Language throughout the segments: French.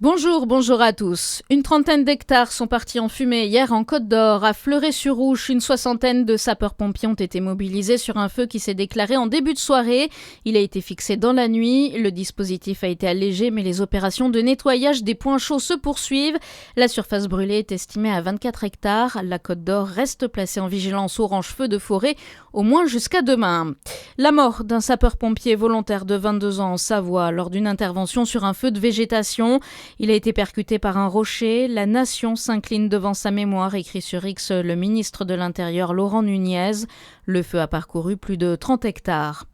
Bonjour à tous. Une trentaine d'hectares sont partis en fumée hier en Côte d'Or. À Fleuret-sur-Ouche, une soixantaine de sapeurs-pompiers ont été mobilisés sur un feu qui s'est déclaré en début de soirée. Il a été fixé dans la nuit. Le dispositif a été allégé, mais les opérations de nettoyage des points chauds se poursuivent. La surface brûlée est estimée à 24 hectares. La Côte d'Or reste placée en vigilance orange feu de forêt, au moins jusqu'à demain. La mort d'un sapeur-pompier volontaire de 22 ans en Savoie lors d'une intervention sur un feu de végétation. Il a été percuté par un rocher. La nation s'incline devant sa mémoire, écrit sur X le ministre de l'Intérieur Laurent Nunez. Le feu a parcouru plus de 30 hectares.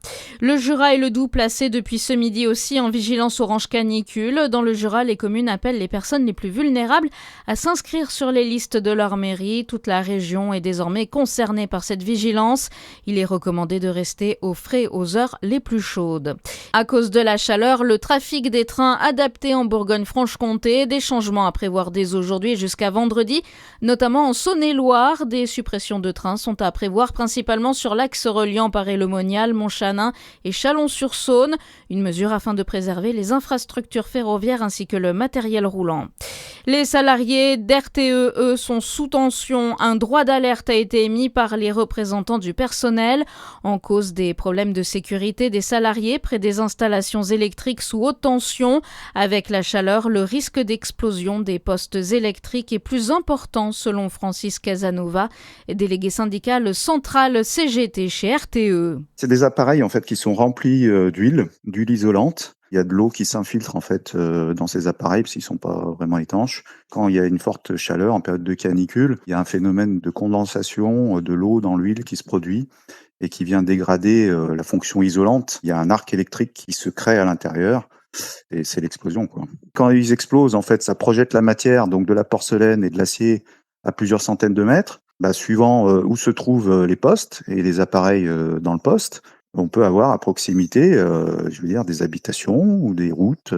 Le Jura et le Doubs placés depuis ce midi aussi en vigilance orange canicule. Dans le Jura, les communes appellent les personnes les plus vulnérables à s'inscrire sur les listes de leur mairie. Toute la région est désormais concernée par cette vigilance. Il est recommandé de rester au frais aux heures les plus chaudes. À cause de la chaleur, le trafic des trains adapté en Bourgogne-Franche-Comté, des changements à prévoir dès aujourd'hui jusqu'à vendredi, notamment en Saône-et-Loire. Des suppressions de trains sont à prévoir principalement sur l'axe reliant Paray-le-Monial, Montchanin et Chalon-sur-Saône. Une mesure afin de préserver les infrastructures ferroviaires ainsi que le matériel roulant. Les salariés d'RTE, eux, sont sous tension. Un droit d'alerte a été émis par les représentants du personnel en cause des problèmes de sécurité des salariés près des installations électriques sous haute tension. Avec la chaleur, le risque d'explosion des postes électriques est plus important selon Francis Casanova, délégué syndical central CGT chez RTE. C'est des appareils en fait qui sont remplis d'huile isolante. Il y a de l'eau qui s'infiltre en fait dans ces appareils parce qu'ils sont pas vraiment étanches. Quand il y a une forte chaleur en période de canicule, il y a un phénomène de condensation de l'eau dans l'huile qui se produit et qui vient dégrader la fonction isolante. Il y a un arc électrique qui se crée à l'intérieur et c'est l'explosion, quoi. Quand ils explosent, en fait, ça projette la matière, donc de la porcelaine et de l'acier, à plusieurs centaines de mètres. Suivant où se trouvent les postes et les appareils dans le poste, on peut avoir à proximité, des habitations ou des routes.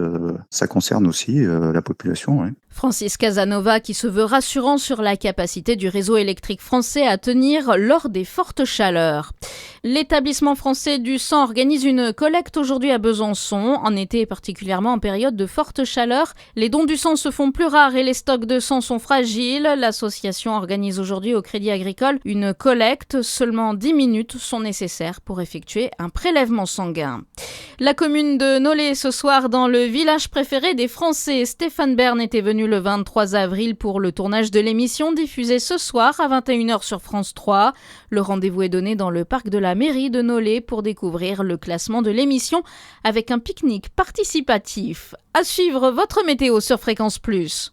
Ça concerne aussi la population. Ouais. Francis Casanova qui se veut rassurant sur la capacité du réseau électrique français à tenir lors des fortes chaleurs. L'établissement français du sang organise une collecte aujourd'hui à Besançon. En été et particulièrement en période de forte chaleur, les dons du sang se font plus rares et les stocks de sang sont fragiles. L'association organise aujourd'hui au Crédit Agricole une collecte. Seulement 10 minutes sont nécessaires pour effectuer un prélèvement sanguin. La commune de Nolay ce soir dans le village préféré des Français. Stéphane Bern était venu le 23 avril pour le tournage de l'émission diffusée ce soir à 21h sur France 3. Le rendez-vous est donné dans le parc de la mairie de Nolay pour découvrir le classement de l'émission avec un pique-nique participatif. À suivre votre météo sur Fréquence Plus.